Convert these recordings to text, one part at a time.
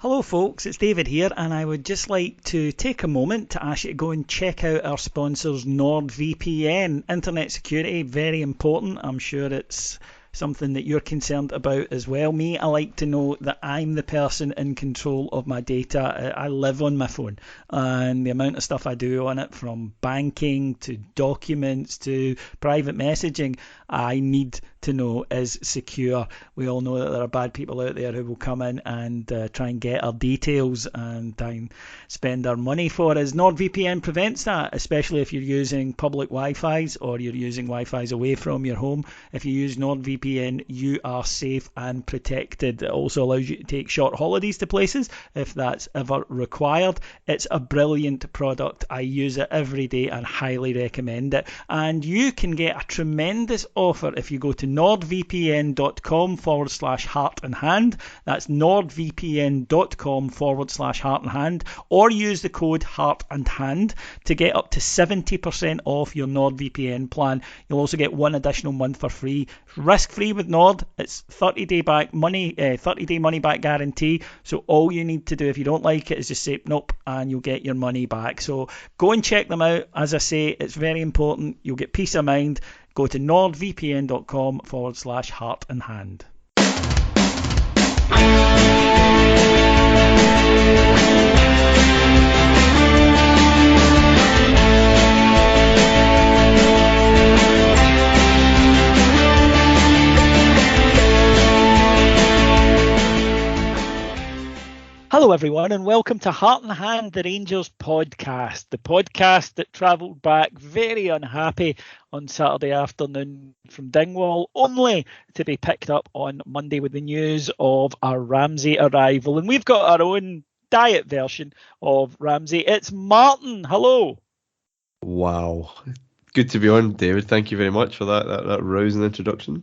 Hello folks, it's David here, and I would just like to take a moment to ask you to go and check out our sponsors Nordvpn. Internet security, very important. I'm sure it's something that you're concerned about as well. Me, I like to know that I'm the person in control of my data. I live on my phone, and the amount of stuff I do on it, from banking to documents to private messaging, I need to know is secure. We all know that there are bad people out there who will come in and try and get our details and try and spend our money for us. NordVPN prevents that, especially if you're using public Wi-Fi's or you're using Wi-Fi's away from your home. If you use NordVPN, you are safe and protected. It also allows you to take short holidays to places if that's ever required. It's a brilliant product. I use it every day and highly recommend it. And you can get a tremendous offer if you go to nordvpn.com/heart and hand. That's nordvpn.com/heart and hand, or use the code heart and hand to get up to 70% off your NordVPN plan. You'll also get one additional month for free. Risk-free with Nord. It's 30-day money back guarantee. So all you need to do if you don't like it is just say nope, and you'll get your money back. So go and check them out. As I say, it's very important. You'll get peace of mind. Go to nordvpn.com/heart and hand. Hello everyone, and welcome to Heart and Hand, the Rangers podcast, the podcast that travelled back very unhappy on Saturday afternoon from Dingwall, only to be picked up on Monday with the news of our Ramsey arrival. And we've got our own diet version of Ramsey. It's Martyn. Hello. Wow. Good to be on, David. Thank you very much for that rousing introduction.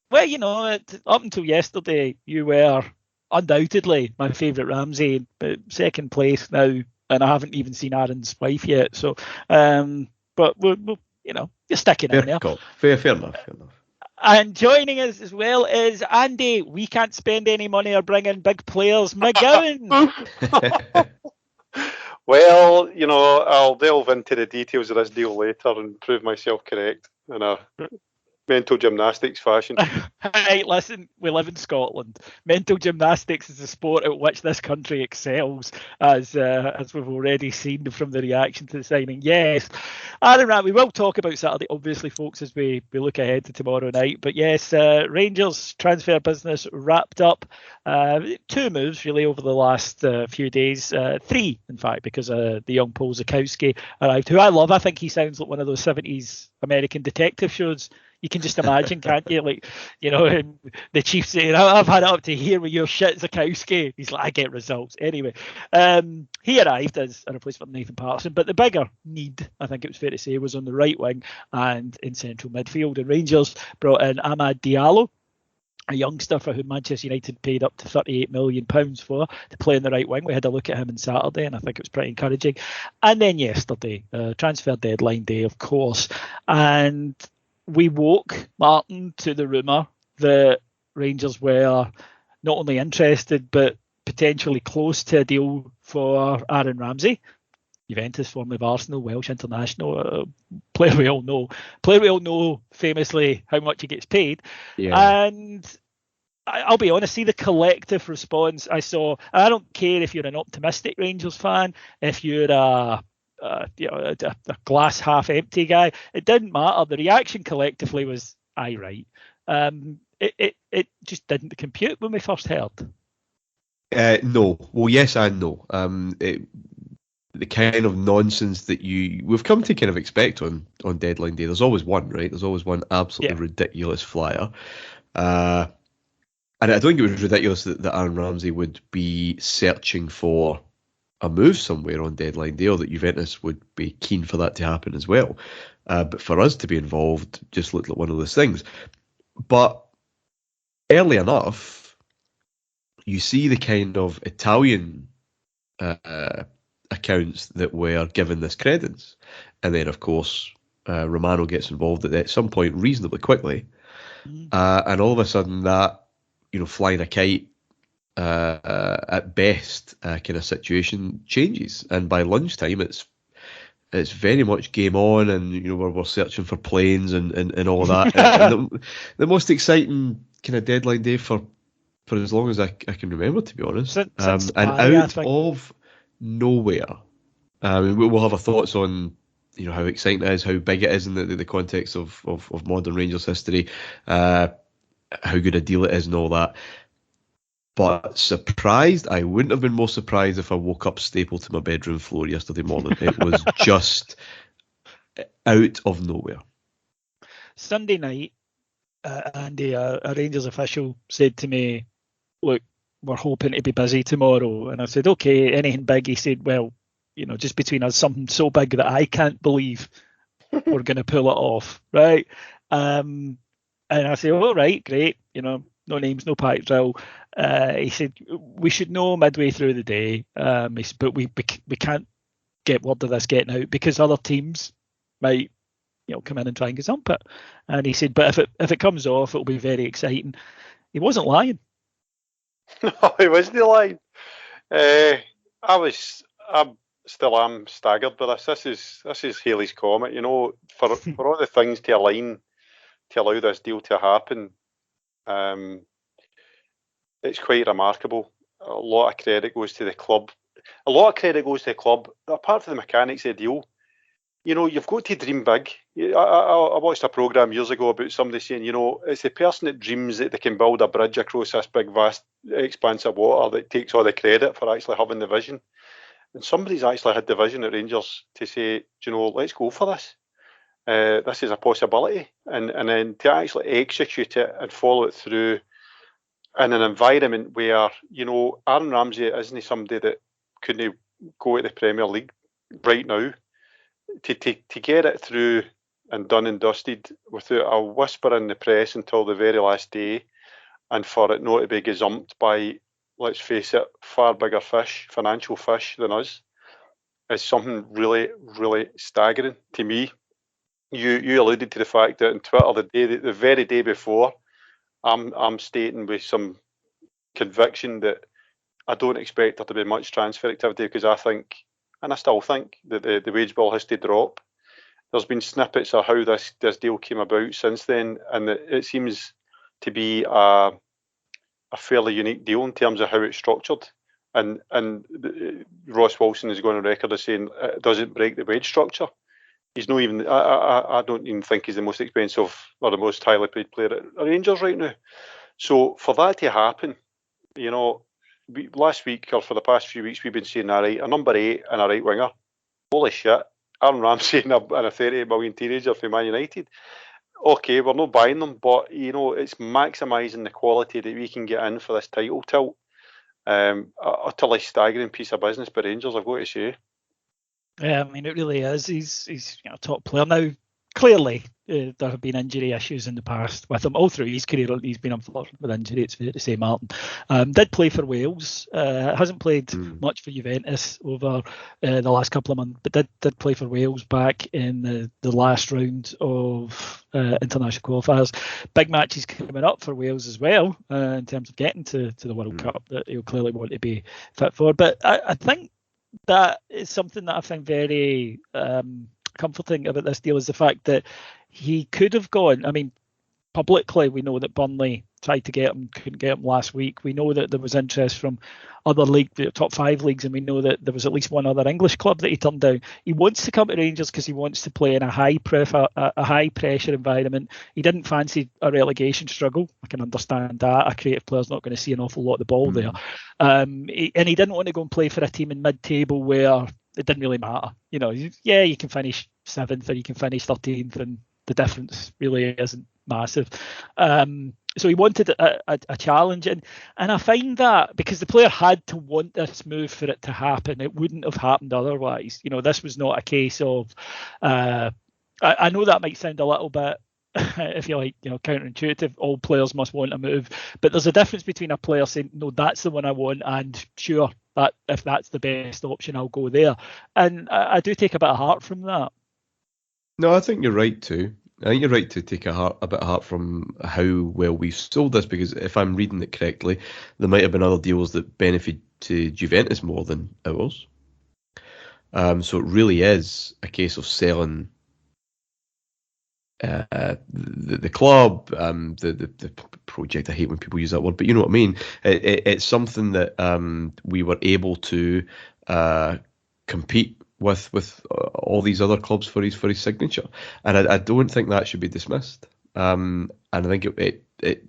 Well, you know, up until yesterday, you were undoubtedly my favourite Ramsey, but second place now, and I haven't even seen Aaron's wife yet. So, but we're you know, you're sticking in there. Fair enough. And joining us as well is Andy. We can't spend any money or bring in big players, McGowan. Well, you know, I'll delve into the details of this deal later and prove myself correct in a mental gymnastics fashion. Hey, listen, we live in Scotland. Mental gymnastics is a sport at which this country excels, as we've already seen from the reaction to the signing. Yes, Aaron Ramsey, we will talk about Saturday, obviously, folks, as we look ahead to tomorrow night. But yes, Rangers transfer business wrapped up. 2 moves, really, over the last few days. 3, in fact, because the young Paul Zakowski arrived, who I love. I think he sounds like one of those 70s American detective shows. You can just imagine, can't you? Like, you know, the chief saying, I've had it up to here with your shit, Zakowski. He's like, I get results. Anyway, he arrived as a replacement for Nathan Patterson, but the bigger need, I think it was fair to say, was on the right wing and in central midfield. And Rangers brought in Amad Diallo, a youngster for whom Manchester United paid up to £38 million for to play in the right wing. We had a look at him on Saturday, and I think it was pretty encouraging. And then yesterday, transfer deadline day, of course, and we woke, Martyn, to the rumour that Rangers were not only interested but potentially close to a deal for Aaron Ramsey, Juventus, formerly of Arsenal, Welsh international, player we all know famously how much he gets paid. Yeah. And I'll be honest, see the collective response I saw. I don't care if you're an optimistic Rangers fan, if you're a glass half empty guy. It didn't matter. The reaction collectively was, aye, right. It just didn't compute when we first heard. No. Well, yes and no. The kind of nonsense that we've come to kind of expect on deadline day. There's always one, right? There's always one absolutely ridiculous flyer. And I don't think it was ridiculous that Aaron Ramsey would be searching for a move somewhere on deadline day, or that Juventus would be keen for that to happen as well. But for us to be involved just looked like one of those things. But early enough, you see the kind of Italian accounts that were given this credence. And then, of course, Romano gets involved at some point reasonably quickly. And all of a sudden that, flying a kite at best kind of situation changes, and by lunchtime it's very much game on, and we're searching for planes and all that. And the most exciting kind of deadline day for as long as I can remember, to be honest. And out of nowhere, we'll have our thoughts on how exciting it is, how big it is in the context of modern Rangers history, how good a deal it is and all that. But surprised, I wouldn't have been more surprised if I woke up stapled to my bedroom floor yesterday morning. It was just out of nowhere. Sunday night, Andy, a Rangers official, said to me, "Look, we're hoping to be busy tomorrow." And I said, "Okay, anything big?" He said, "Well, just between us, something so big that I can't believe we're going to pull it off, right?" And I said, "All right, great, no names, no pack drill." He said, "We should know midway through the day, but we can't get word of this getting out because other teams might come in and try and gazump it." And he said, "But if it comes off, it'll be very exciting." He wasn't lying. No, he wasn't lying. I still am staggered by this. This is Halley's Comet, for all the things to align to allow this deal to happen. It's quite remarkable. A lot of credit goes to the club. Apart from the mechanics of the deal, you've got to dream big. I watched a programme years ago about somebody saying, it's the person that dreams that they can build a bridge across this big, vast expanse of water that takes all the credit for actually having the vision. And somebody's actually had the vision at Rangers to say, let's go for this. This is a possibility. And then to actually execute it and follow it through in an environment where, Aaron Ramsey isn't somebody that couldn't go to the Premier League right now. To get it through and done and dusted without a whisper in the press until the very last day, and for it not to be gazumped by, let's face it, far bigger fish, financial fish than us, is something really, really staggering to me. You alluded to the fact that on Twitter the very day before, I'm stating with some conviction that I don't expect there to be much transfer activity because I think, and I still think, that the wage bill has to drop. There's been snippets of how this deal came about since then, and it seems to be a fairly unique deal in terms of how it's structured. And Ross Wilson is going on record as saying it doesn't break the wage structure. He's not even. I don't even think he's the most expensive or the most highly paid player at Rangers right now. So for that to happen, last week or for the past few weeks we've been saying, all right, a number 8 and a right winger. Holy shit, Aaron Ramsey and a 38 million teenager for Man United. Okay, we're not buying them, but it's maximising the quality that we can get in for this title tilt. Utterly staggering piece of business by Rangers, I've got to say. Yeah, I mean, it really is. He's a top player now. Clearly, there have been injury issues in the past with him. All through his career, he's been unfortunate with injury, it's fair to say, Martin. Did play for Wales. Hasn't played much for Juventus over the last couple of months, but did play for Wales back in the last round of international qualifiers. Big matches coming up for Wales as well in terms of getting to the World Cup that he'll clearly want to be fit for. But I think that is something that I find very comforting about this deal, is the fact that he could have gone. I mean, publicly, we know that Burnley tried to get him, couldn't get him last week. We know that there was interest from other top 5 leagues, and we know that there was at least one other English club that he turned down. He wants to come to Rangers because he wants to play in a high pressure environment. He didn't fancy a relegation struggle. I can understand that. A creative player's not going to see an awful lot of the ball there. And he didn't want to go and play for a team in mid-table where it didn't really matter. You can finish 7th or you can finish 13th, and the difference really isn't massive. So he wanted a challenge, and I find that because the player had to want this move for it to happen, it wouldn't have happened otherwise. This was not a case of. I know that might sound a little bit, if you like, counterintuitive. All players must want a move, but there's a difference between a player saying, "No, that's the one I want," and sure, that if that's the best option, I'll go there. And I do take a bit of heart from that. No, I think you're right too. I think you're right to take a bit of heart from how well we've sold this, because if I'm reading it correctly, there might have been other deals that benefited Juventus more than ours. So it really is a case of selling the club, the project. I hate when people use that word, but you know what I mean. It's something that we were able to compete with all these other clubs for his signature, and I don't think that should be dismissed. And I think it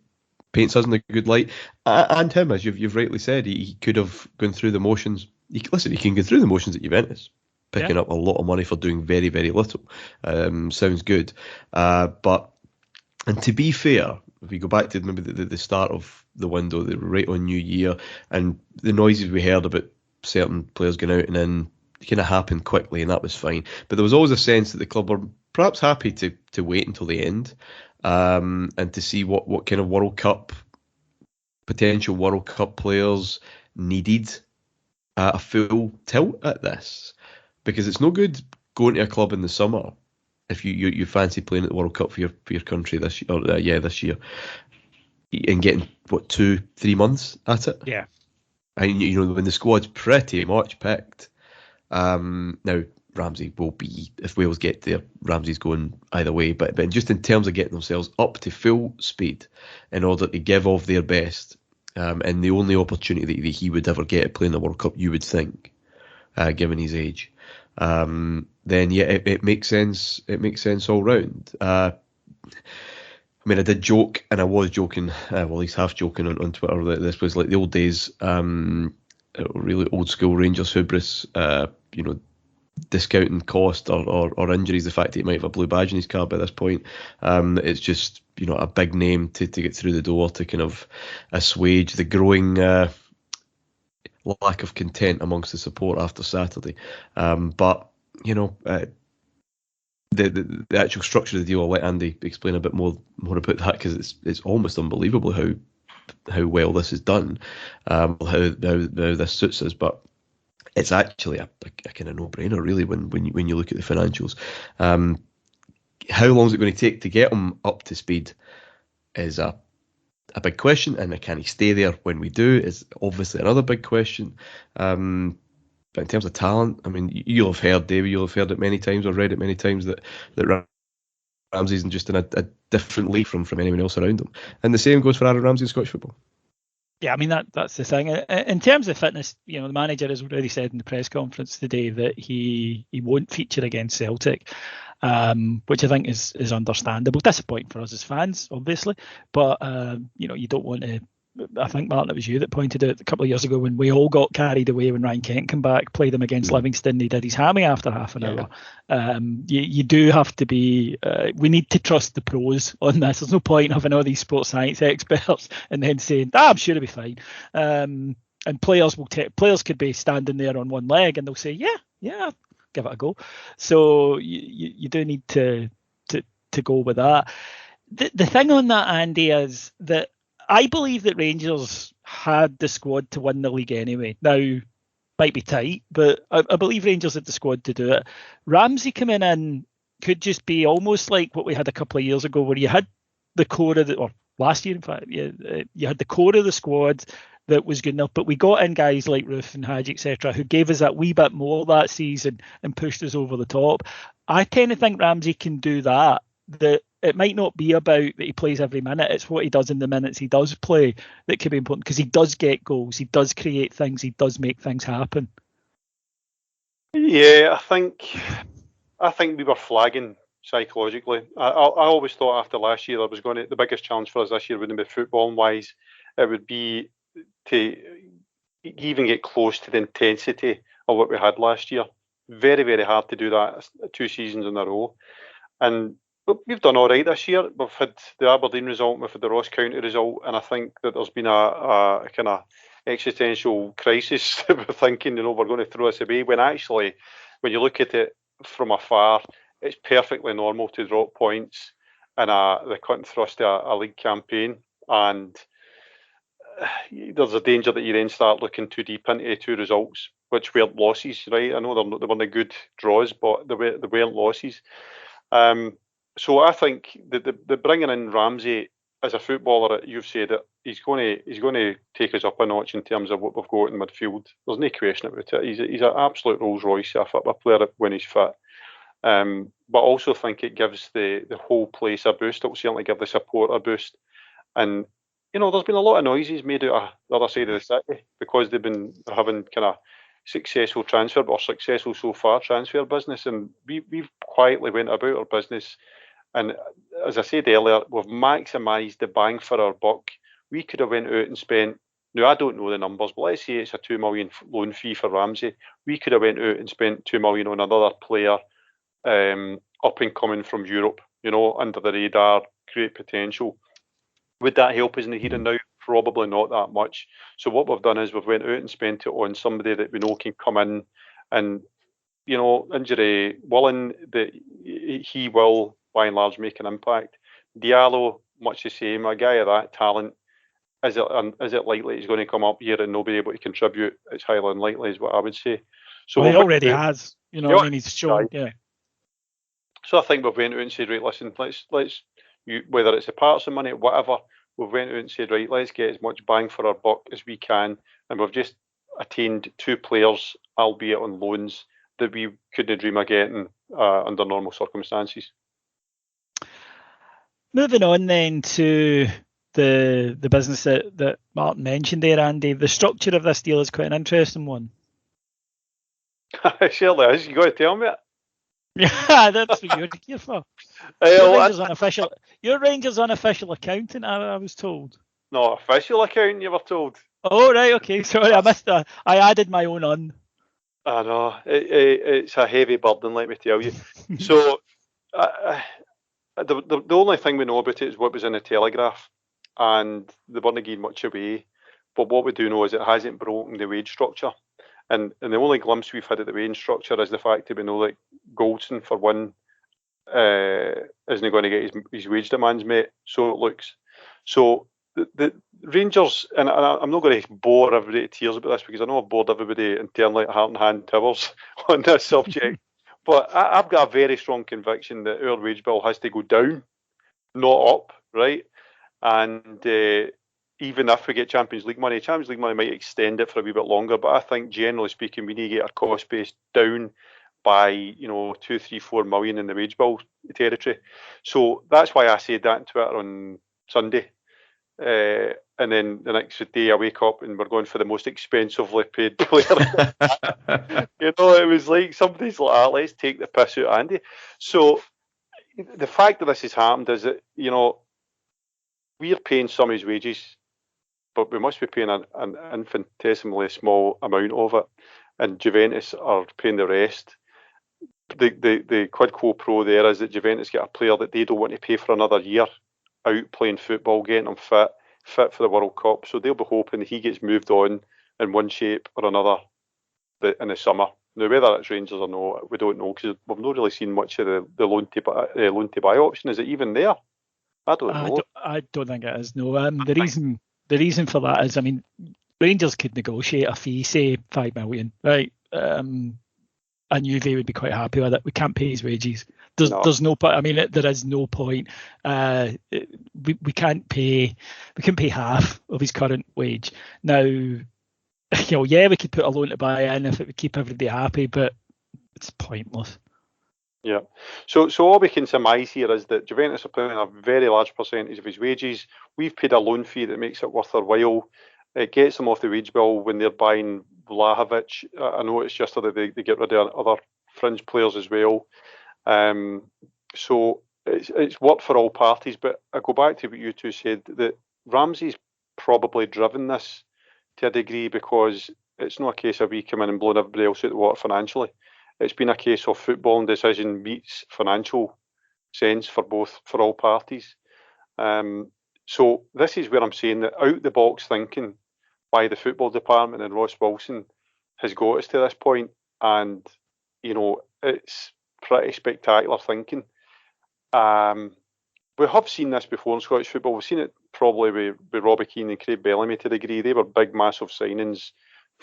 paints us in a good light, and him, as you've rightly said, he could have gone through the motions. He can go through the motions at Juventus, picking up a lot of money for doing very, very little. Sounds good. And to be fair, if we go back to maybe the start of the window, right on New Year, and the noises we heard about certain players going out and in kind of happened quickly, and that was fine. But there was always a sense that the club were perhaps happy to wait until the end, and to see what kind of potential World Cup players needed a full tilt at this. Because it's no good going to a club in the summer if you fancy playing at the World Cup for your country this year, and getting 2-3 months at it. Yeah, and when the squad's pretty much picked. Now Ramsey will be, if Wales get there, Ramsey's going either way. But just in terms of getting themselves up to full speed in order to give off their best, and the only opportunity that he would ever get at playing the World Cup, you would think, given his age. Then it makes sense. It makes sense all round. I did joke, and I was joking, well, at least half joking on Twitter, that this was like the old days, really old school Rangers hubris, discounting cost or injuries, the fact that he might have a blue badge in his car by this point. It's just, a big name to get through the door to kind of assuage the growing lack of content amongst the support after Saturday. But the actual structure of the deal, I'll let Andy explain a bit more about that, because it's almost unbelievable how well this is done, how this suits us. But it's actually a kind of no-brainer, really, when you look at the financials. How long is it going to take to get them up to speed is a big question, and can he stay there when we do is obviously another big question. But in terms of talent, you'll have heard, David, you'll have heard it many times or read it many times that Ramsey's just in a different league from anyone else around him. And the same goes for Aaron Ramsey in Scottish football. Yeah, that's the thing. In terms of fitness, the manager has already said in the press conference today that he won't feature against Celtic, which I think is understandable. Disappointing for us as fans, obviously, but you don't want to. I think, Martin, it was you that pointed out a couple of years ago when we all got carried away when Ryan Kent came back, played him against Livingston. He did his hammy after half an hour. You do have to be. We need to trust the pros on this. There's no point having all these sports science experts and then saying, I'm sure it'll be fine. And players could be standing there on one leg and they'll say, yeah, give it a go. So you do need to go with that. The thing on that, Andy, is that I believe that Rangers had the squad to win the league anyway. Now, might be tight, but I believe Rangers had the squad to do it. Ramsey coming in could just be almost like what we had a couple of years ago, where you had the core of or last year, in fact, you had the core of the squad that was good enough, but we got in guys like Roof and Hadji, etc., who gave us that wee bit more that season and pushed us over the top. I tend to think Ramsey can do that. That it might not be about that he plays every minute. It's what he does in the minutes he does play that could be important, because he does get goals, he does create things, he does make things happen. Yeah, I think we were flagging psychologically. I always thought after last year the biggest challenge for us this year wouldn't be football wise. It would be to even get close to the intensity of what we had last year. Very, very hard to do that 2 seasons in a row. And we've done all right this year. We've had the Aberdeen result, we've had the Ross County result, and I think that there's been a kind of existential crisis. We're thinking, we're going to throw this away, when actually, when you look at it from afar, it's perfectly normal to drop points in the cut and thrust of a league campaign. And there's a danger that you then start looking too deep into 2 results, which weren't losses, right? I know they weren't good draws, but they weren't losses. So I think that the bringing in Ramsey as a footballer, you've said it, he's going to take us up a notch in terms of what we've got in midfield. There's no question about it. He's an absolute Rolls Royce, a player when he's fit. But I also think it gives the whole place a boost. It will certainly give the support a boost. And there's been a lot of noises made out of the other side of the city because they've been having kind of successful so far transfer business, and we've quietly went about our business. And as I said earlier, we've maximised the bang for our buck. We could have went out and spent. Now I don't know the numbers, but let's say it's a $2 million loan fee for Ramsey. We could have went out and spent $2 million on another player, up and coming from Europe. Under the radar, great potential. Would that help us in the here and now? Probably not that much. So what we've done is we've went out and spent it on somebody that we know can come in and, injury willing, that he will, by and large, make an impact. Diallo, much the same, a guy of that talent. Is it likely he's going to come up here and not be able to contribute? It's highly unlikely, is what I would say. So he already has. He's shown. Yeah. So I think we've went out and said, right, listen, let's whether it's the parts of money, whatever, we've went out and said, right, let's get as much bang for our buck as we can, and we've just attained 2 players, albeit on loans, that we couldn't dream of getting under normal circumstances. Moving on then to the business that Martyn mentioned there, Andy. The structure of this deal is quite an interesting one. It surely is. You got to tell me it. Yeah, that's what you're here for. You're Rangers' unofficial accountant, I was told. No, official accountant, you were told. Oh, right, okay. Sorry, I missed that. I added my own on. I know. It's a heavy burden, let me tell you. So, the only thing we know about it is what was in the Telegraph, and they weren't giving much away. But what we do know is it hasn't broken the wage structure. And the only glimpse we've had at the wage structure is the fact that we know that Goldson, for one, isn't going to get his wage demands met, so it looks. So the Rangers, and I'm not going to bore everybody to tears about this because I know I've bored everybody internally at Heart and Hand Towers on this subject, but I've got a very strong conviction that our wage bill has to go down, not up, right? And even if we get Champions League money might extend it for a wee bit longer, but I think generally speaking we need to get our cost base down by 2, 3, 4 million in the wage bill territory. So that's why I said that on Twitter on Sunday, and then the next day I wake up and we're going for the most expensively paid player. It was like somebody's like, let's take the piss out of Andy. So the fact that this has happened is that we're paying some of his wages, but we must be paying an infinitesimally small amount of it, and Juventus are paying the rest. The quid quo pro there is that Juventus get a player that they don't want to pay for another year out playing football, getting him fit for the World Cup. So they'll be hoping that he gets moved on in one shape or another in the summer. Now, whether it's Rangers or not, we don't know because we've not really seen much of the loan to buy option. Is it even there? I don't know. I don't think it is. No, the reason for that is, Rangers could negotiate a fee, say $5 million, right? I knew they would be quite happy with it. We can't pay his wages. There's no point. There is no point. We can't pay half of his current wage. Now, we could put a loan to buy in if it would keep everybody happy, but it's pointless. Yeah. So all we can surmise here is that Juventus are paying a very large percentage of his wages. We've paid a loan fee that makes it worth their while. It gets them off the wage bill when they're buying Vlahovic. I noticed yesterday they get rid of other fringe players as well. So it's worked for all parties. But I go back to what you two said, that Ramsey's probably driven this to a degree because it's not a case of we come in and blowing everybody else out the water financially. It's been a case of footballing decision meets financial sense for all parties. So this is where I'm saying that out the box thinking by the football department and Ross Wilson has got us to this point, and it's pretty spectacular thinking. We have seen this before in Scottish football. We've seen it probably with Robbie Keane and Craig Bellamy to a degree. They were big, massive signings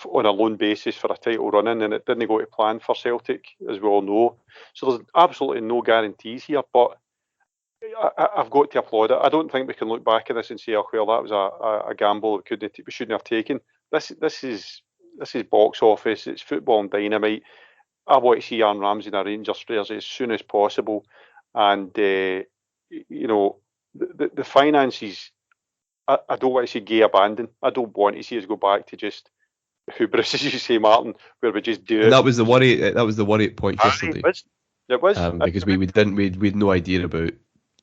on a loan basis for a title run-in, and it didn't go to plan for Celtic, as we all know. So there's absolutely no guarantees here, but I've got to applaud it. I don't think we can look back at this and say, "Oh, well, that was a gamble we shouldn't have taken." This is box office. It's football and dynamite. I want to see Aaron Ramsey in a Rangers jersey as soon as possible, and the finances. I don't want to see gay abandon. I don't want to see us go back to just hubris, as you say, Martin, where we just do it. And that was the worry. That was the worry point yesterday. It was because we had no idea about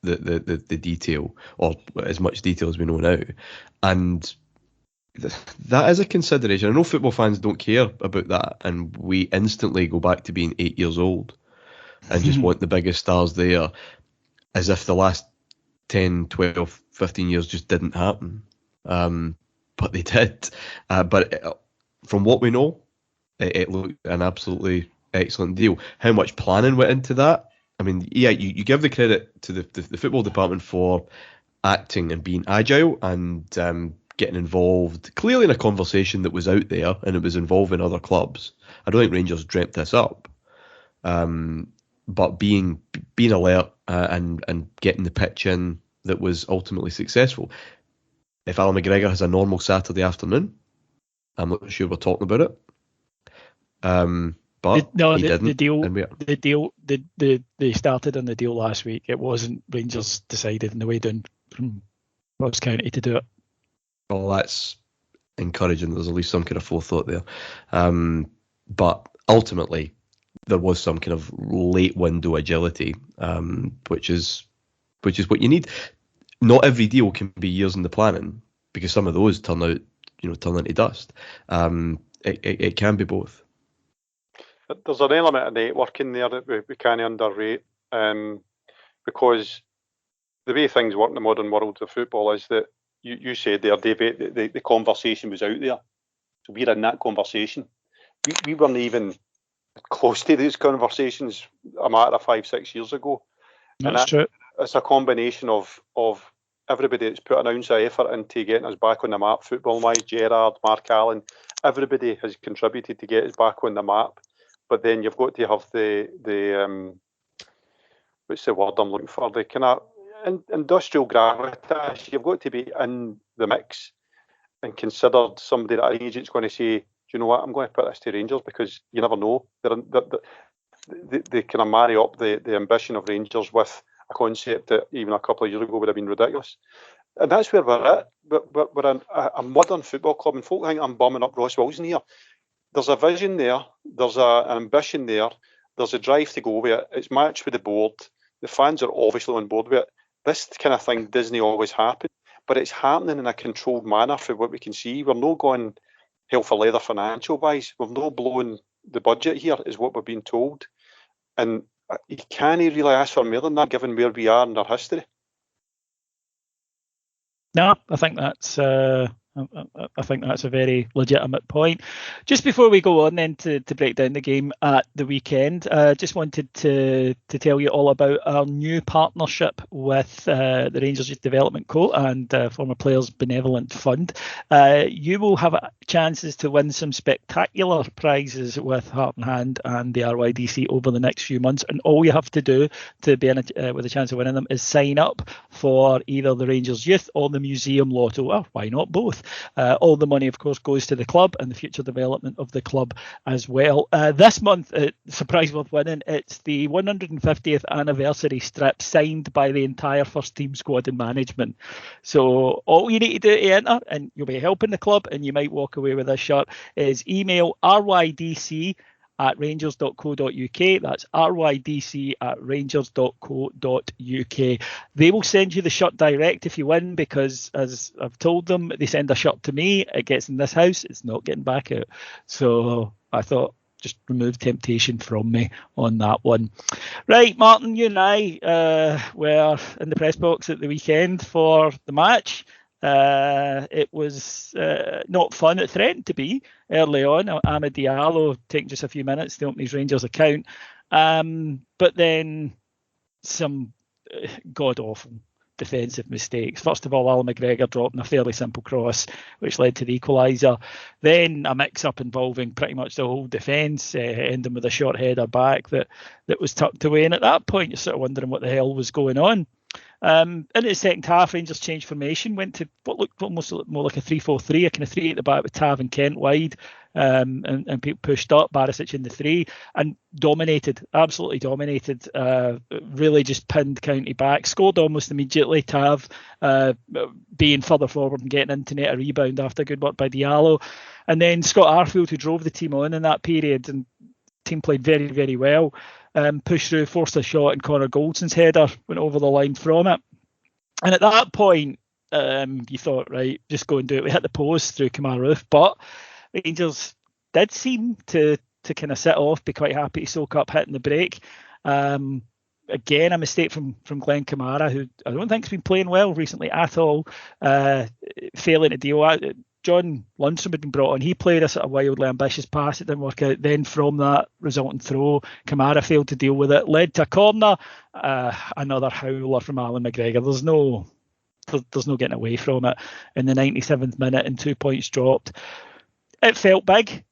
the detail, or as much detail as we know now, and that is a consideration. I know football fans don't care about that, and we instantly go back to being 8 years old and just want the biggest stars there, as if the last 10, 12, 15 years just didn't happen. But they did. But from what we know, it looked an absolutely excellent deal. How much planning went into that? I mean, yeah, you give the credit to the football department for acting and being agile and getting involved clearly in a conversation that was out there and it was involving other clubs. I don't think Rangers dreamt this up. But being alert and getting the pitch in that was ultimately successful. If Alan McGregor has a normal Saturday afternoon, I'm not sure we're talking about it. But he didn't. They started on the deal last week. It wasn't Rangers decided on the way down from Ross County to do it. Well, that's encouraging. There's at least some kind of forethought there. But ultimately, there was some kind of late window agility, which is what you need. Not every deal can be years in the planning, because some of those turn into dust. It can be both. There's an element of networking there that we can't underrate, because the way things work in the modern world of football is that you said there, David, the conversation was out there. So we're in that conversation. We weren't even close to these conversations a matter of 5-6 years ago. That's true. It's a combination of everybody that's put an ounce of effort into getting us back on the map, football-wise. Gerrard, Mark Allen, everybody has contributed to get us back on the map. But then you've got to have the what's the word I'm looking for? The kind of industrial gravitas. You've got to be in the mix and considered somebody that an agent's going to say, do you know what, I'm going to put this to Rangers, because you never know. They kind of marry up the ambition of Rangers with a concept that even a couple of years ago would have been ridiculous. And that's where we're at. We're a modern football club, and folk think I'm bumming up Ross Wilson here. There's a vision there, there's an ambition there, there's a drive to go with it. It's matched with the board. The fans are obviously on board with it. This kind of thing doesn't always happen, but it's happening in a controlled manner from what we can see. We're not going hell for leather financial-wise. We've not blown the budget here, is what we're being told. And you can't really ask for more than that, given where we are in our history. No, I think that's a very legitimate point. Just before we go on then to break down the game at the weekend, just wanted to tell you all about our new partnership with the Rangers Youth Development Co and Former Players Benevolent Fund. You will have chances to win some spectacular prizes with Heart and Hand and the RYDC over the next few months, and all you have to do to be with a chance of winning them is sign up for either the Rangers Youth or the Museum Lotto, or why not both. All the money, of course, goes to the club and the future development of the club as well. This month, surprise worth winning, it's the 150th anniversary strip signed by the entire first team squad and management. So all you need to do to enter, and you'll be helping the club and you might walk away with this shirt, is email rydc@rangers.co.uk. That's rydc@rangers.co.uk. They will send you the shirt direct if you win, because as I've told them, they send a shirt to me, it gets in this house, it's not getting back out. So I thought, just remove temptation from me on that one. Right, Martin, you and I were in the press box at the weekend for the match. It was not fun. It threatened to be early on. Amad Diallo taking just a few minutes to open his Rangers account, but then some god-awful defensive mistakes. First of all, Alan McGregor dropping a fairly simple cross, which led to the equaliser. Then a mix-up involving pretty much the whole defence, ending with a short header back that was tucked away. And at that point, you're sort of wondering what the hell was going on. In the second half, Rangers changed formation, went to what looked almost more like a 3-4-3, a kind of 3 at the back with Tav and Kent wide, and people pushed up, Barisic in the 3, and absolutely dominated, really just pinned County back, scored almost immediately, Tav being further forward and getting into net a rebound after good work by Diallo, and then Scott Arfield, who drove the team on in that period, and the team played very, very well. Pushed through, forced a shot, and Connor Goldson's header went over the line from it. And at that point, you thought, right, just go and do it. We hit the post through Kamara Roof, but Rangers did seem to kind of sit off, be quite happy to soak up hitting the break. Again, a mistake from Glenn Kamara, who I don't think has been playing well recently at all, failing to deal. John Lundstrom had been brought on. He played a sort of wildly ambitious pass. It didn't work out. Then from that resulting throw, Kamara failed to deal with it. Led to a corner. Another howler from Alan McGregor. There's no getting away from it. In the 97th minute and 2 points dropped. It felt big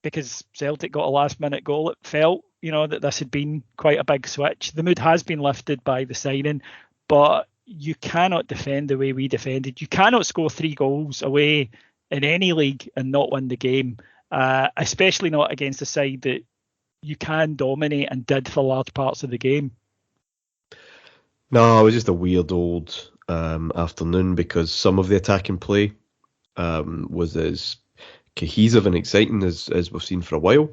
because Celtic got a last minute goal. It felt, that this had been quite a big switch. The mood has been lifted by the signing, but you cannot defend the way we defended. You cannot score 3 goals away in any league and not win the game, especially not against a side that you can dominate and did for large parts of the game. No, it was just a weird old afternoon because some of the attacking play was as cohesive and exciting as we've seen for a while,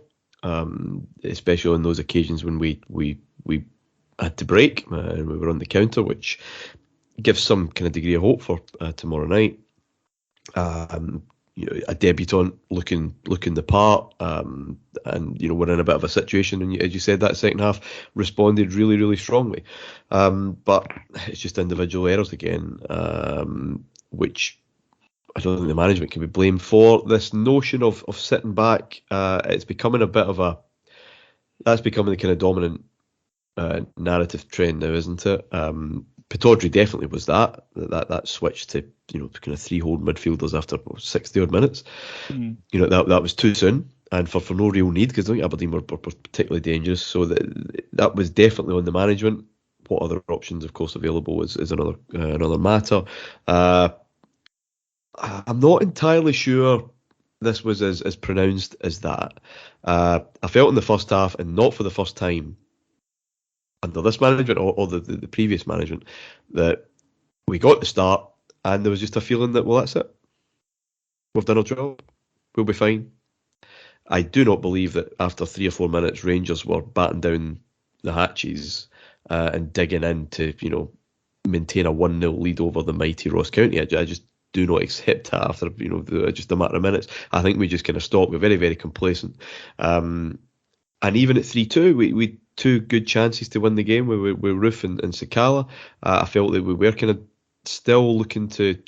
especially on those occasions when we had to break and we were on the counter, which gives some kind of degree of hope for tomorrow night. A debutant looking the part, and we're in a bit of a situation, and as you said, that second half responded really, really strongly. But it's just individual errors again, which I don't think the management can be blamed for. This notion of sitting back, it's becoming that's becoming the kind of dominant narrative trend now, isn't it? Pittodrie definitely was that switch to kind of 3 hold midfielders after 60 odd minutes. That was too soon, and for no real need, because I think Aberdeen were particularly dangerous. So that was definitely on the management. What other options, of course, available is another matter. I'm not entirely sure this was as pronounced as that. I felt in the first half, and not for the first time under this management or the previous management, that we got the start and there was just a feeling that, well, that's it. We've done our job. We'll be fine. I do not believe that after 3 or 4 minutes, Rangers were batting down the hatches and digging in to, maintain a 1-0 lead over the mighty Ross County. I just do not accept that after, just a matter of minutes. I think we just kind of stopped. We're very, very complacent. And even at 3-2, we 2 good chances to win the game with Roof and Sakala. I felt that we were kind of still looking to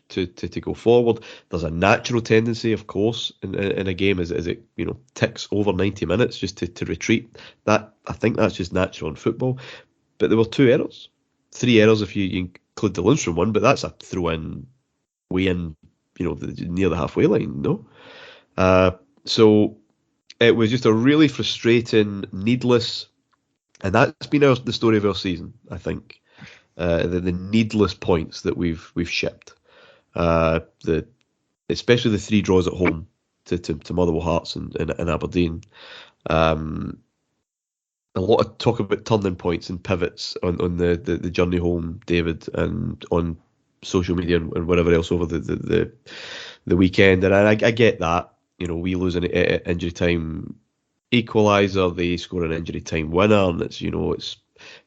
go forward. There's a natural tendency, of course, in a game as it ticks over 90 minutes just to retreat. That, I think that's just natural in football. But there were 2 errors, 3 errors if you include the Lundstrom one. But that's a throw in way in near the halfway line. No, so it was just a really frustrating, needless. And that's been the story of our season, I think. The needless points that we've shipped, especially the 3 draws at home to Motherwell, Hearts and Aberdeen. A lot of talk about turning points and pivots on the journey home, David, and on social media and whatever else over the weekend. And I get that. We lose an injury time equaliser, they score an injury time winner, and it's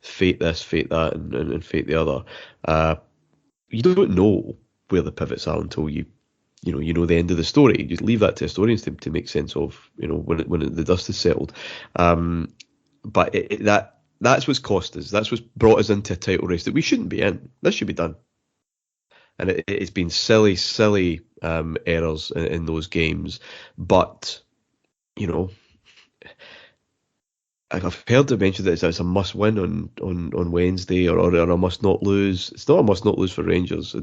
fate this, fate that, and fate the other. You don't know where the pivots are until you know the end of the story. You leave that to historians to make sense of when the dust is settled. But that's what's cost us. That's what's brought us into a title race that we shouldn't be in. This should be done. And it's been silly errors in those games. But I've heard it mentioned that it's a must win on Wednesday or a must not lose. It's not a must not lose for Rangers.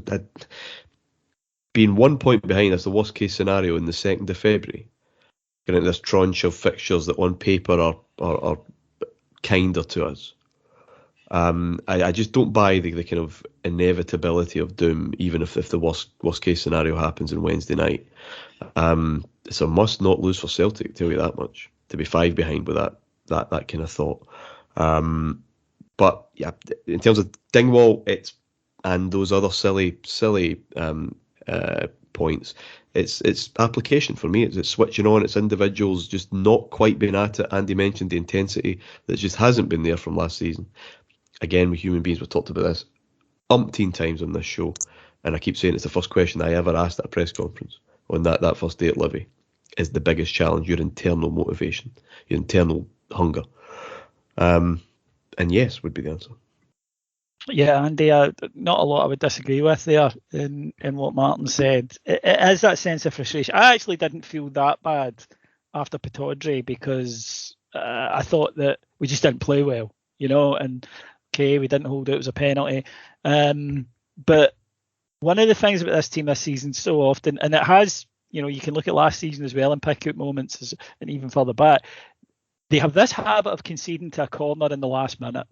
Being 1 point behind, that's the worst case scenario in the 2nd of February. Getting this tranche of fixtures that on paper are kinder to us. I just don't buy the kind of inevitability of doom, even if the worst case scenario happens on Wednesday night. It's a must not lose for Celtic, tell you that much. To be 5 behind with that kind of thought. But yeah, in terms of Dingwall, and those other silly points, it's application for me. It's switching on. It's individuals just not quite being at it. Andy mentioned the intensity that just hasn't been there from last season. Again, with human beings, we've talked about this umpteen times on this show, and I keep saying it's the first question I ever asked at a press conference on that first day at Livy. Is the biggest challenge your internal motivation, your internal hunger? And yes, would be the answer. Yeah, Andy, not a lot I would disagree with there in what Martyn said. It is that sense of frustration. I actually didn't feel that bad after Pittodrie because I thought that we just didn't play well, and okay, we didn't hold it was a penalty. But one of the things about this team this season so often, and it has, you can look at last season as well and pick out moments and even further back, they have this habit of conceding to a corner in the last minute.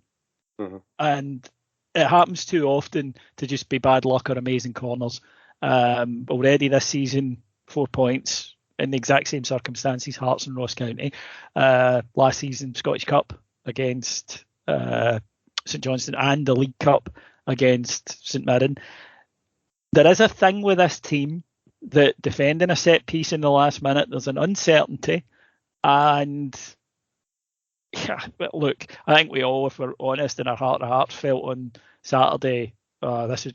Mm-hmm. And it happens too often to just be bad luck or amazing corners. Already this season, 4 points in the exact same circumstances, Hearts and Ross County. Last season, Scottish Cup against St Johnstone and the League Cup against St Mirren. There is a thing with this team that defending a set piece in the last minute, there's an uncertainty. And yeah, but look, I think we all, if we're honest, in our heart of hearts, felt on Saturday, this is,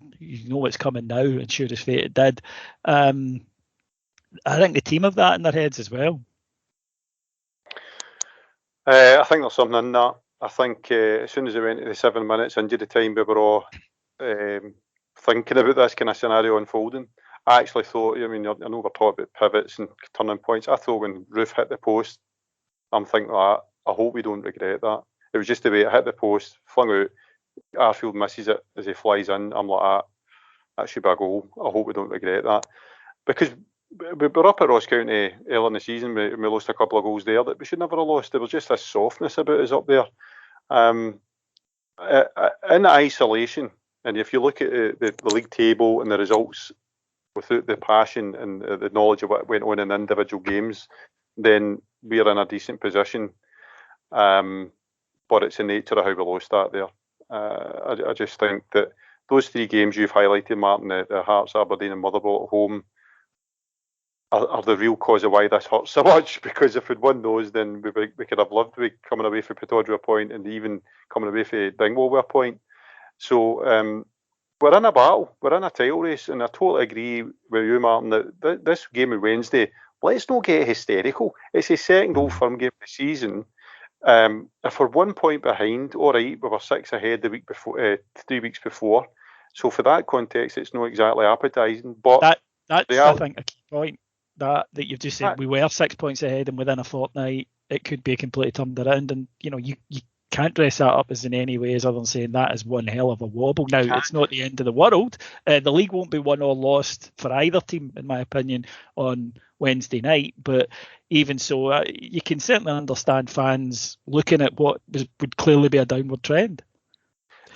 what's coming now, and sure as fate it did. I think the team have that in their heads as well. I think there's something in that. I think as soon as we went to the 7 minutes into the time, we were all thinking about this kind of scenario unfolding. I actually thought, I know we're talking about pivots and turning points. I thought when Roof hit the post, I'm thinking that. I hope we don't regret that. It was just the way it hit the post, flung out. Arfield misses it as he flies in. I'm like, that should be a goal. I hope we don't regret that. Because we were up at Ross County earlier in the season. We lost a couple of goals there that we should never have lost. There was just this softness about us up there. In isolation, and if you look at the league table and the results without the passion and the knowledge of what went on in individual games, then we're in a decent position. But it's the nature of how we lost that there. I just think that those 3 games you've highlighted, Martyn, the Hearts, Aberdeen and Motherwell at home, are the real cause of why this hurts so much. Because if we'd won those, then we could have lived with coming away from Pittodrie with a point and even coming away from Dingwall with a point. So we're in a battle, we're in a title race, and I totally agree with you, Martyn, that this game on Wednesday, let's not get hysterical. It's the second Old Firm game of the season. If we're 1 point behind, all right, we were 6 ahead the week before, 3 weeks before. So for that context, it's not exactly appetising. But that's I think a key point that you've just said. We were 6 points ahead, and within a fortnight, it could be completely turned around. And you can't dress that up as in any ways other than saying that is one hell of a wobble. Now, it's not the end of the world. The league won't be won or lost for either team, in my opinion, on Wednesday night. But even so, you can certainly understand fans looking at what would clearly be a downward trend.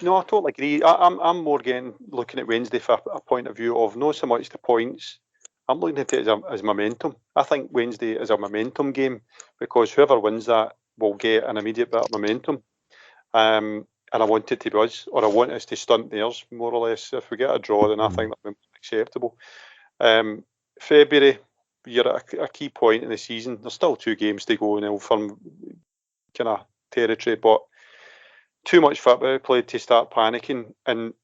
No, I totally agree. I'm more looking at Wednesday for a point of view of not so much the points. I'm looking at it as momentum. I think Wednesday is a momentum game because whoever wins that will get an immediate bit of momentum. And I want it to be us, or I want us to stunt theirs, more or less. If we get a draw, then I think that would be acceptable. February, you're at a key point in the season. There's still 2 games to go in Old Firm kind of territory, but too much football played to start panicking. And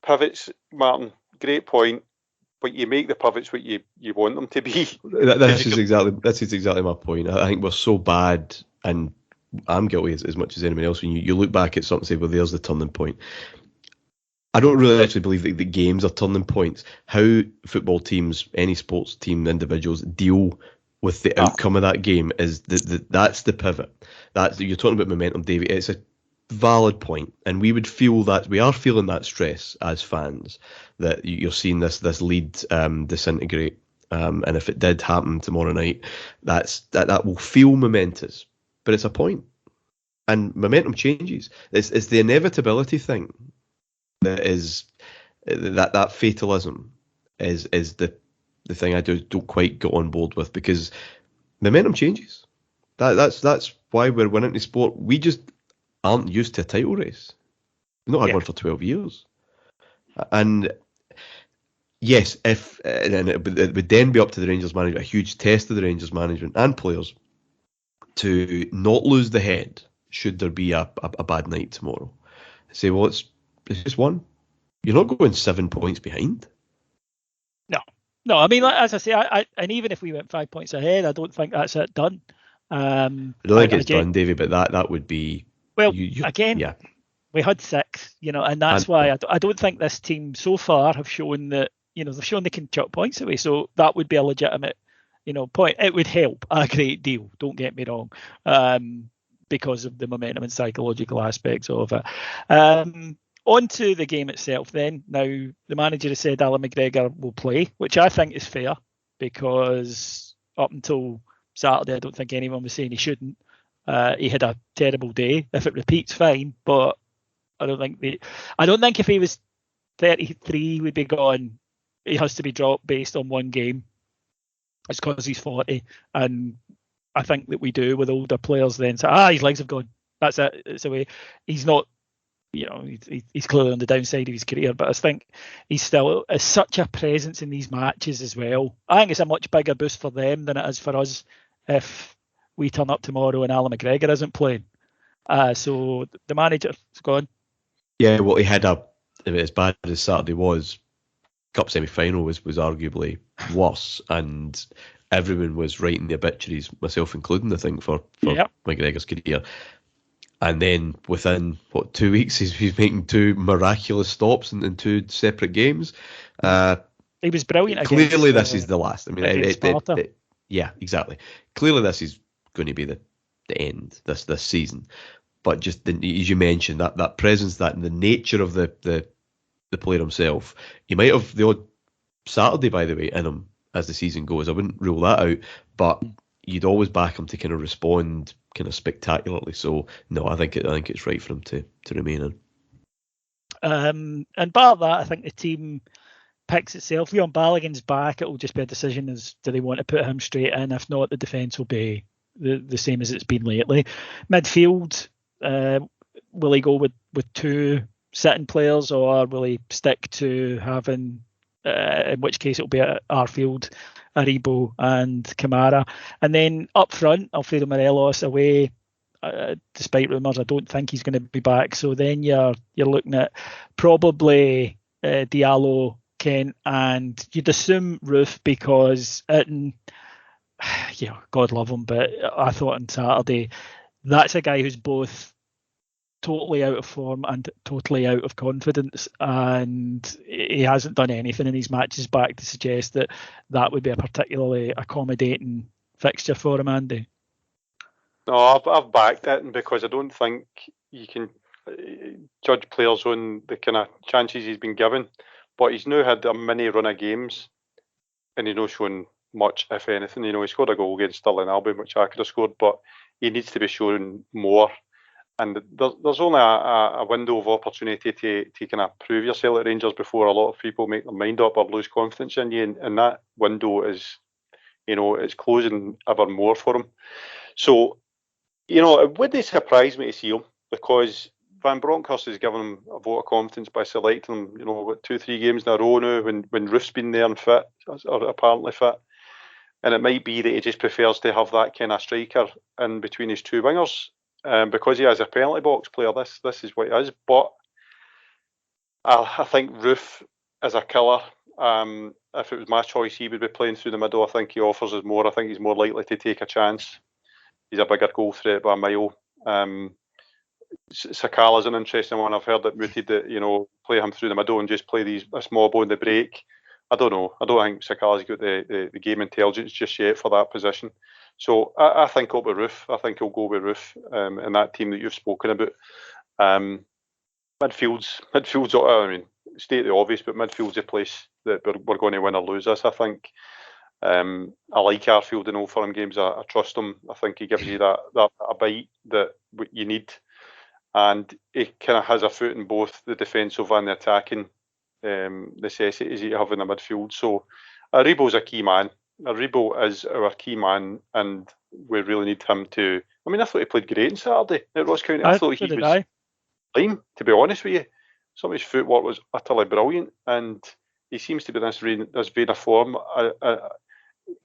pivots, Martyn, great point, but you make the pivots what you want them to be. That's exactly my point. I think we're so bad, and I'm guilty as much as anyone else. When you look back at something and say, well, there's the turning point. I don't really actually believe that the games are turning points. How football teams, any sports team, individuals deal with the outcome of that game is that's the pivot. You're talking about momentum, David. It's a valid point, and we would feel that we are feeling that stress as fans that you're seeing this lead disintegrate. And if it did happen tomorrow night, that will feel momentous. But it's a point. and momentum changes. It's the inevitability thing that is that fatalism is the thing I don't quite get on board with, because momentum changes. That's why we're winning the sport. We just aren't used to a title race. We've not had one for 12 years. And yes, and it would then be up to the Rangers management, a huge test of the Rangers management and players, to not lose the head should there be a bad night tomorrow. Say, well, it's just one. You're not going 7 points behind. No. I mean, as I say, and even if we went 5 points ahead, I don't think that's it done. I don't think it's done, Davey, but that would be... Well, again, we had 6, and that's why I don't think this team so far have shown that, they've shown they can chuck points away. So that would be a legitimate, point. It would help a great deal, don't get me wrong, because of the momentum and psychological aspects of it. On to the game itself then. Now, the manager has said Alan McGregor will play, which I think is fair, because up until Saturday, I don't think anyone was saying he shouldn't. He had a terrible day. If it repeats, fine, but I don't think if he was 33, we'd be gone. He has to be dropped based on one game. It's because he's 40, and I think that we do with older players. Then say, his legs have gone. That's it. It's away. He's not. He's clearly on the downside of his career, but I think he's still is such a presence in these matches as well. I think it's a much bigger boost for them than it is for us if we turn up tomorrow and Alan McGregor isn't playing. So the manager's gone. Yeah, well, he had as bad as Saturday was, Cup semi-final was arguably worse, and everyone was writing the obituaries, myself including, I think, for McGregor's career. And then within 2 weeks, he's making 2 miraculous stops in 2 separate games. He was brilliant. Clearly, this is the last. I mean, yeah, exactly. Clearly, this is going to be the end this season. But just as you mentioned, that presence, that the nature of the player himself. He might have the odd Saturday, by the way, in him as the season goes. I wouldn't rule that out, but you'd always back him to kind of respond kind of spectacularly. So no, I think it's right for him to remain in. And bar that, I think the team picks itself. Leon Balogun's back. It will just be a decision as do they want to put him straight in. If not, the defence will be the same as it's been lately. Midfield, will he go with 2 sitting players, or will he stick to having, in which case it'll be Arfield, Aribo and Kamara? And then up front, Alfredo Morelos away, despite rumours, I don't think he's going to be back. So then you're looking at probably Diallo, Kent, and you'd assume Roof, because God love him, but I thought on Saturday, that's a guy who's both totally out of form and totally out of confidence, and he hasn't done anything in these matches back to suggest that would be a particularly accommodating fixture for him, Andy. No, I've backed it, because I don't think you can judge players on the kind of chances he's been given, but he's now had a mini run of games and he's not shown much, if anything. He scored a goal against Stirling Albion, which I could have scored, but he needs to be showing more. And there's only a window of opportunity to kind of prove yourself at Rangers before a lot of people make their mind up or lose confidence in you. And that window is, it's closing ever more for him. So, it wouldn't surprise me to see him, because Van Bronckhorst has given him a vote of confidence by selecting him, 2-3 games in a row now when Roof's been there and fit, or apparently fit. And it might be that he just prefers to have that kind of striker in between his 2 wingers. Because he has a penalty box player, this is what he is. But I think Roof is a killer. If it was my choice, he would be playing through the middle. I think he offers us more. I think he's more likely to take a chance. He's a bigger goal threat by a mile. Sakala's an interesting one. I've heard it mooted that, play him through the middle and just play a small ball in the break. I don't know. I don't think Sakala's got the game intelligence just yet for that position. So I think he'll be Roof. I think he'll go with Roof in that team that you've spoken about. Midfield's, I mean, state the obvious, but midfield's a place that we're going to win or lose this, I think. I like Arfield in Old Firm games. I trust him. I think he gives you that a bite that you need, and he kind of has a foot in both the defensive and the attacking necessities you have in the midfield. So Aribo's a key man. Aribo is our key man, and we really need him to. I mean, I thought he played great on Saturday at Ross County. I thought he was fine, to be honest with you. Some of his footwork was utterly brilliant, and he seems to be this vein of form.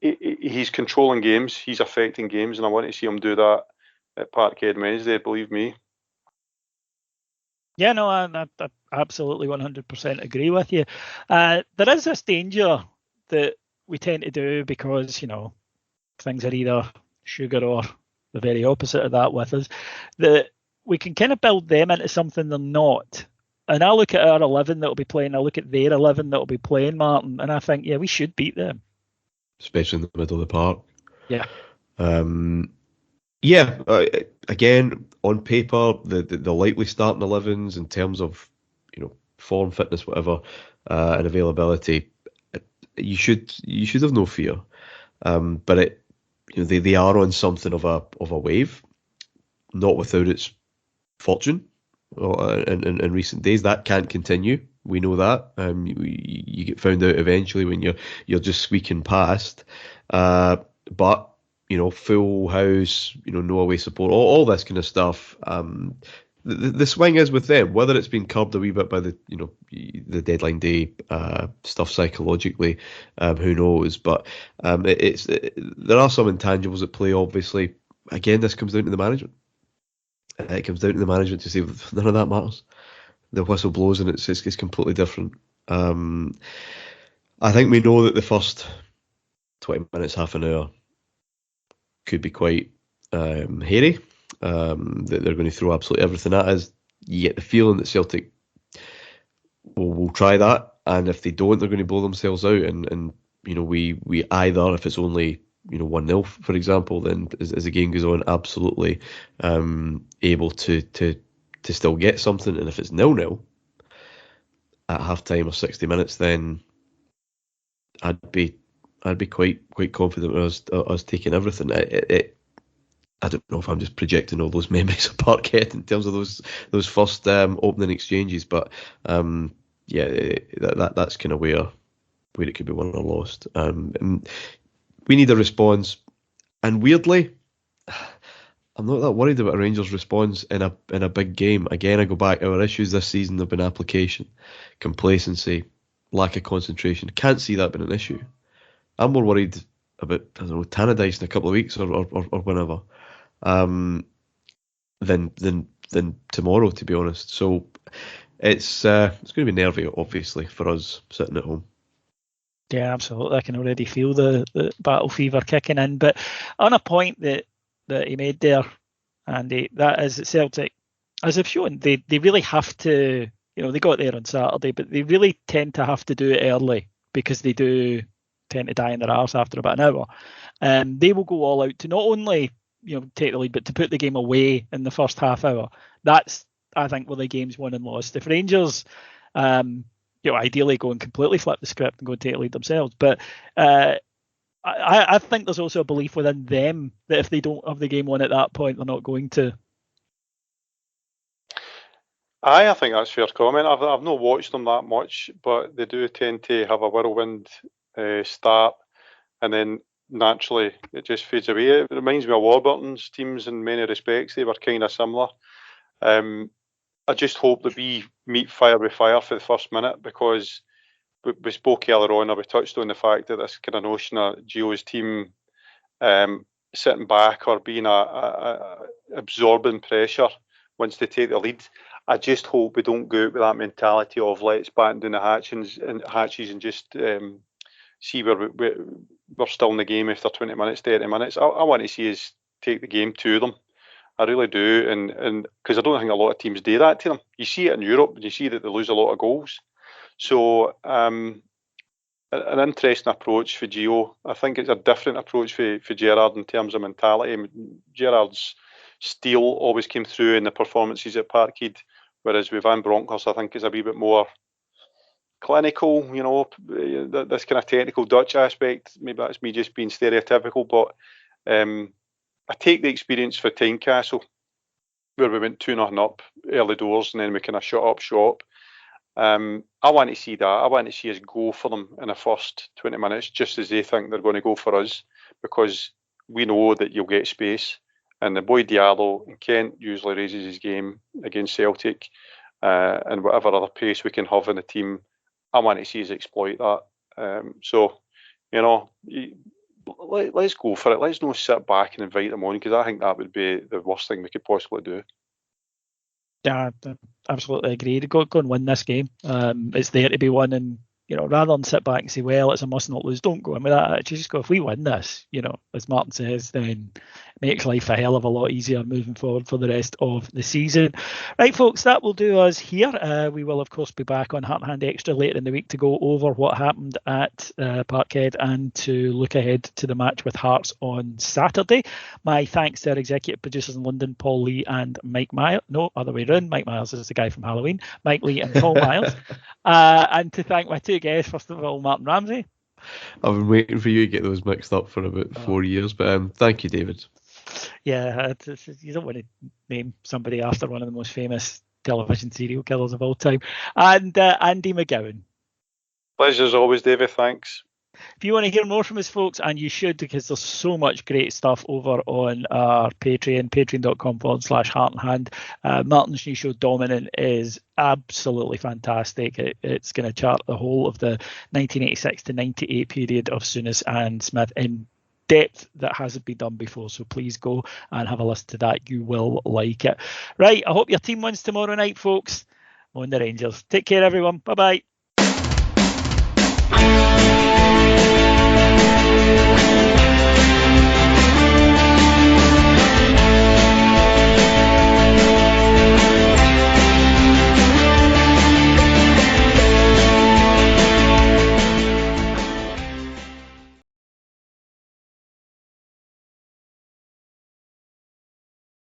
He's controlling games, he's affecting games, and I want to see him do that at Parkhead Wednesday, believe me. Yeah, no, I absolutely 100% agree with you. There is this danger that we tend to do because, things are either sugar or the very opposite of that with us, that we can kind of build them into something they're not. And I look at our 11 that'll be playing, I look at their 11 that'll be playing, Martin, and I think, yeah, we should beat them. Especially in the middle of the park. Yeah. Again, on paper, the likely starting 11s in terms of, form, fitness, whatever, and availability, you should have no fear. But they are on something of a wave, not without its fortune. In recent days, that can't continue. We know that. You get found out eventually when you're just squeaking past. But full house, no away support, all this kind of stuff. The swing is with them. Whether it's been curbed a wee bit by the deadline day stuff psychologically, who knows? But there are some intangibles at play. Obviously, again, this comes down to the management. It comes down to the management to say none of that matters. The whistle blows and it's completely different. I think we know that the first 20 minutes, half an hour could be quite hairy. That they're going to throw absolutely everything at us. You get the feeling that Celtic will try that, and if they don't, they're going to blow themselves out. And we either, if it's only 1-0, for example, then as the game goes on, absolutely able to still get something. And if it's 0-0 at half time or 60 minutes, then I'd be quite confident with us taking everything. I don't know if I'm just projecting all those memories of Parkhead in terms of those first opening exchanges, but that's kind of where it could be won or lost. And we need a response, and weirdly, I'm not that worried about a Rangers response in a big game. Again, I go back, our issues this season have been application, complacency, lack of concentration. Can't see that being an issue. I'm more worried about, Tannadice in a couple of weeks or whenever, than tomorrow, to be honest. So it's going to be nervy, obviously, for us sitting at home. Yeah, absolutely. I can already feel the battle fever kicking in. But on a point that he made there, Andy, that is that Celtic, as they've shown, they really have to, they got there on Saturday, but they really tend to have to do it early because they do tend to die in their arse after about an hour. They will go all out to not only take the lead, but to put the game away in the first half hour. That's, I think, where the game's won and lost. If Rangers ideally go and completely flip the script and go and take the lead themselves. But I think there's also a belief within them that if they don't have the game won at that point, they're not going to. I think that's fair comment. I've not watched them that much, but they do tend to have a whirlwind start, and then naturally it just fades away. It reminds me of Warburton's teams in many respects. They were kind of similar. I just hope that we meet fire with fire for the first minute, because we spoke earlier on, or we touched on the fact that this kind of notion of Gio's team sitting back or being absorbing pressure once they take the lead. I just hope we don't go out with that mentality of let's batten down the hatches and just see where we're still in the game after 20 minutes, 30 minutes. I want to see us take the game to them. I really do, and because I don't think a lot of teams do that to them. You see it in Europe, and you see that they lose a lot of goals. So an interesting approach for Gio. I think it's a different approach for Gerrard in terms of mentality. I mean, Gerrard's steel always came through in the performances at Parkhead, whereas with Van Bronckhorst, I think is a wee bit more clinical, this kind of technical Dutch aspect. Maybe that's me just being stereotypical, but I take the experience for Tynecastle, where we went 2-0 up early doors and then we kind of shut up shop. I want to see that. I want to see us go for them in the first 20 minutes, just as they think they're going to go for us, because we know that you'll get space. And the boy Diallo and Kent usually raises his game against Celtic, and whatever other pace we can have in the team, I want to see us exploit that. So, let's go for it. Let's not sit back and invite them on, because I think that would be the worst thing we could possibly do. Yeah, I absolutely agree. Go and win this game. It's there to be won, and rather than sit back and say, well, it's a must not lose, don't go in with that. Just go, if we win this, as Martyn says, then it makes life a hell of a lot easier moving forward for the rest of the season. Right, folks, that will do us here. We will, of course, be back on Heart and Hand Extra later in the week to go over what happened at Parkhead and to look ahead to the match with Hearts on Saturday. My thanks to our executive producers in London, Paul Lee and Mike Myers. No, other way around. Mike Myers is the guy from Halloween. Mike Lee and Paul Myers. And to thank my two guests, first of all, Martyn Ramsey. I've been waiting for you to get those mixed up for about 4 years, but thank you, David. Yeah, you don't want to name somebody after one of the most famous television serial killers of all time. And Andy McGowan. Pleasure as always, David. Thanks. If you want to hear more from us, folks, and you should, because there's so much great stuff over on our Patreon, patreon.com/Heart and Hand. Martyn's new show, Dominant, is absolutely fantastic. It's going to chart the whole of the 1986 to 98 period of Souness and Smith in depth that hasn't been done before. So please go and have a listen to that. You will like it. Right, I hope your team wins tomorrow night, folks. On the Rangers. Take care, everyone. Bye-bye.